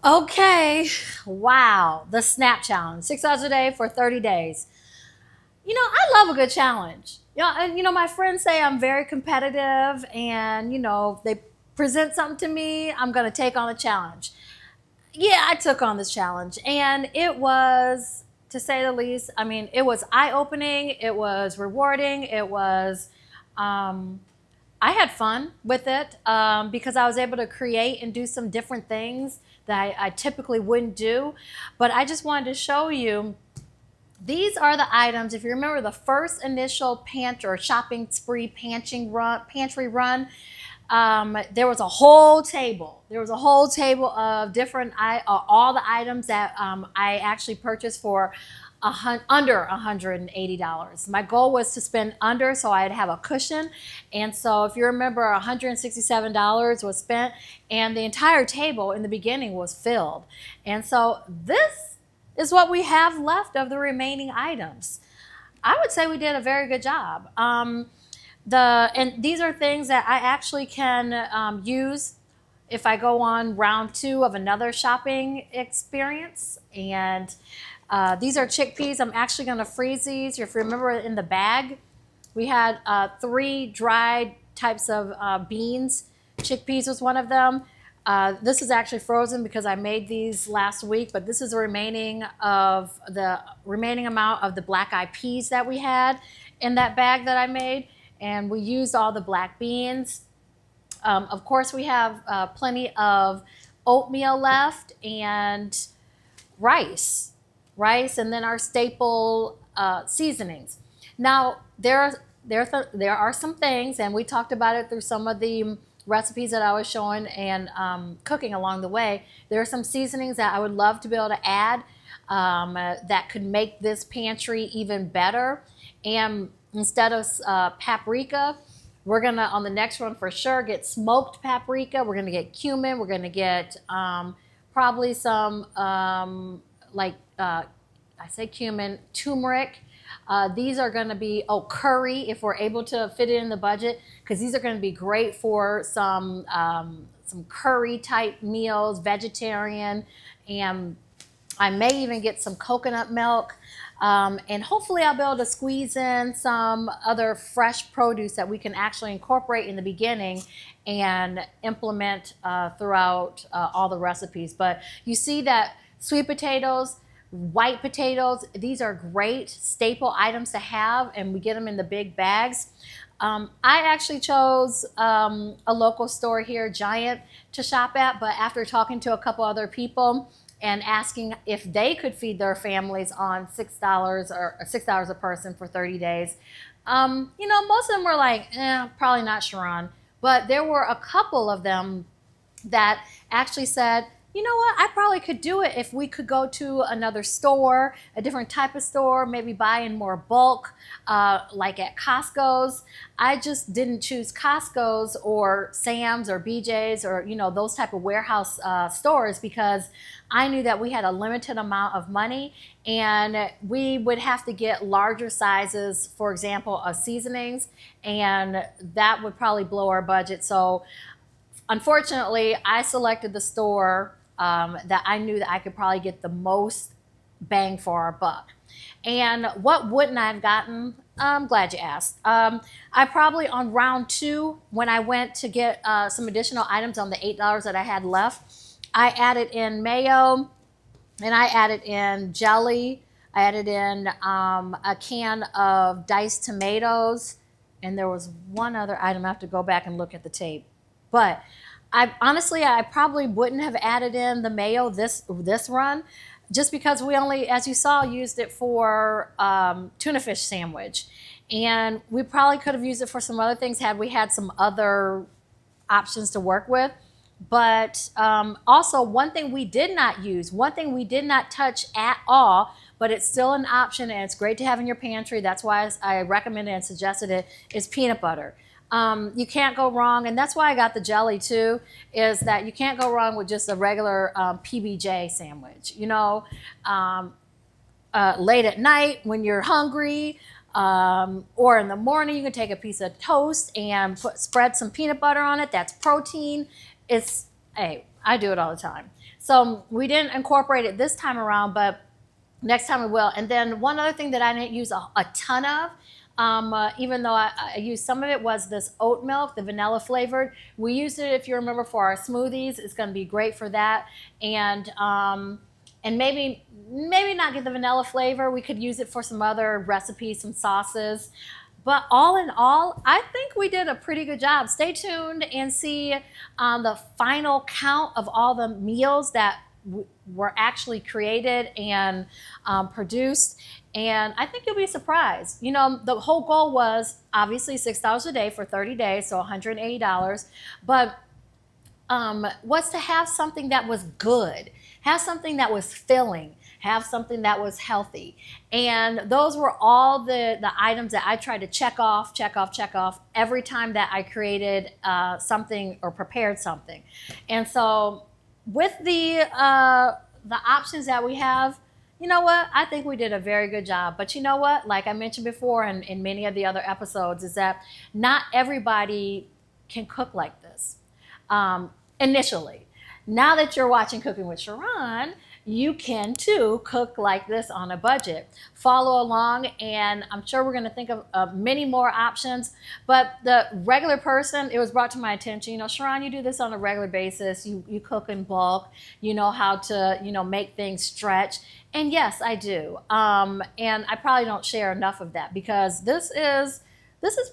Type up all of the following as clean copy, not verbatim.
Okay, wow, the snap challenge, 6 hours a day for 30 days. I love a good challenge. My friends say I'm very competitive, and if they present something to me, I'm going to take on the challenge. Yeah, I took on this challenge, and it was, to say the least, I mean, it was eye opening, it was rewarding, um, I had fun with it because I was able to create and do some different things that I typically wouldn't do. But I just wanted to show you, these are the items. If you remember the first initial pantry or shopping spree pantry run, there was a whole table. There was a whole table of all the items that I actually purchased for under $180. My goal was to spend under, so I'd have a cushion. And so if you remember, $167 was spent, and the entire table in the beginning was filled. And so this is what we have left of the remaining items. I would say we did a very good job. And these are things that I actually can use if I go on round two of another shopping experience. And these are chickpeas. I'm actually going to freeze these. If you remember in the bag, we had three dried types of beans. Chickpeas was one of them. This is actually frozen because I made these last week, but this is the remaining amount of the black eyed peas that we had in that bag that I made. And we used all the black beans. Of course, we have plenty of oatmeal left and rice, and then our staple seasonings. Now, there are some things, and we talked about it through some of the recipes that I was showing and cooking along the way. There are some seasonings that I would love to be able to add that could make this pantry even better. And instead of paprika, we're gonna, on the next one for sure, get smoked paprika. We're gonna get cumin. We're gonna get probably some I say cumin, turmeric. These are going to be, curry, if we're able to fit it in the budget, because these are going to be great for some curry type meals, vegetarian, and I may even get some coconut milk. And hopefully I'll be able to squeeze in some other fresh produce that we can actually incorporate in the beginning and implement throughout all the recipes. But you see that sweet potatoes, white potatoes, these are great staple items to have, and we get them in the big bags. I actually chose a local store here, Giant, to shop at, but after talking to a couple other people and asking if they could feed their families on $6 or $6 a person for 30 days, most of them were like, probably not Cheron. But there were a couple of them that actually said, you know what, I probably could do it if we could go to another store, a different type of store, maybe buy in more bulk, like at Costco's. I just didn't choose Costco's or Sam's or BJ's or, those type of warehouse stores because I knew that we had a limited amount of money and we would have to get larger sizes, for example, of seasonings, and that would probably blow our budget. So unfortunately, I selected the store that I knew that I could probably get the most bang for our buck. And what wouldn't I have gotten? I'm glad you asked. I probably, on round two, when I went to get some additional items on the $8 that I had left, I added in mayo, and I added in jelly. I added in a can of diced tomatoes, and there was one other item. I have to go back and look at the tape. But I probably wouldn't have added in the mayo this run, just because we only, as you saw, used it for tuna fish sandwich. And we probably could have used it for some other things had we had some other options to work with. But also, one thing we did not touch at all, but it's still an option and it's great to have in your pantry. That's why I recommended and suggested it, is peanut butter. You can't go wrong, and that's why I got the jelly too, is that you can't go wrong with just a regular PBJ sandwich. Late at night when you're hungry, or in the morning, you can take a piece of toast and spread some peanut butter on it. That's protein. Hey, I do it all the time. So we didn't incorporate it this time around, but next time we will. And then one other thing that I didn't use a ton of, even though I used some of it, was this oat milk, the vanilla flavored. We used it, if you remember, for our smoothies. It's going to be great for that. And maybe not get the vanilla flavor. We could use it for some other recipes, some sauces. But all in all, I think we did a pretty good job. Stay tuned and see the final count of all the meals that were actually created and produced. And I think you'll be surprised. You know, the whole goal was obviously $6 a day for 30 days, so $180. But was to have something that was good, have something that was filling, have something that was healthy. And those were all the items that I tried to check off every time that I created something or prepared something. And so with the options that we have, you know what? I think we did a very good job. But you know what? Like I mentioned before in many of the other episodes, is that not everybody can cook like this initially. Now that you're watching Cooking with Cheron, you can too cook like this on a budget. Follow along, and I'm sure we're going to think of many more options. But the regular person, it was brought to my attention, you know, Cheron, you do this on a regular basis. You cook in bulk. You know how to, you know, make things stretch. And yes, I do. And I probably don't share enough of that because this is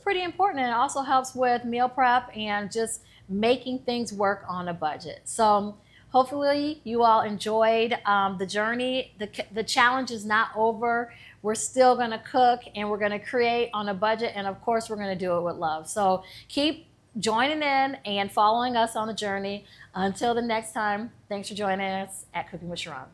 pretty important, and it also helps with meal prep and just making things work on a budget. So hopefully you all enjoyed the journey. The challenge is not over. We're still going to cook and we're going to create on a budget. And of course, we're going to do it with love. So keep joining in and following us on the journey. Until the next time, thanks for joining us at Cooking with Cheron.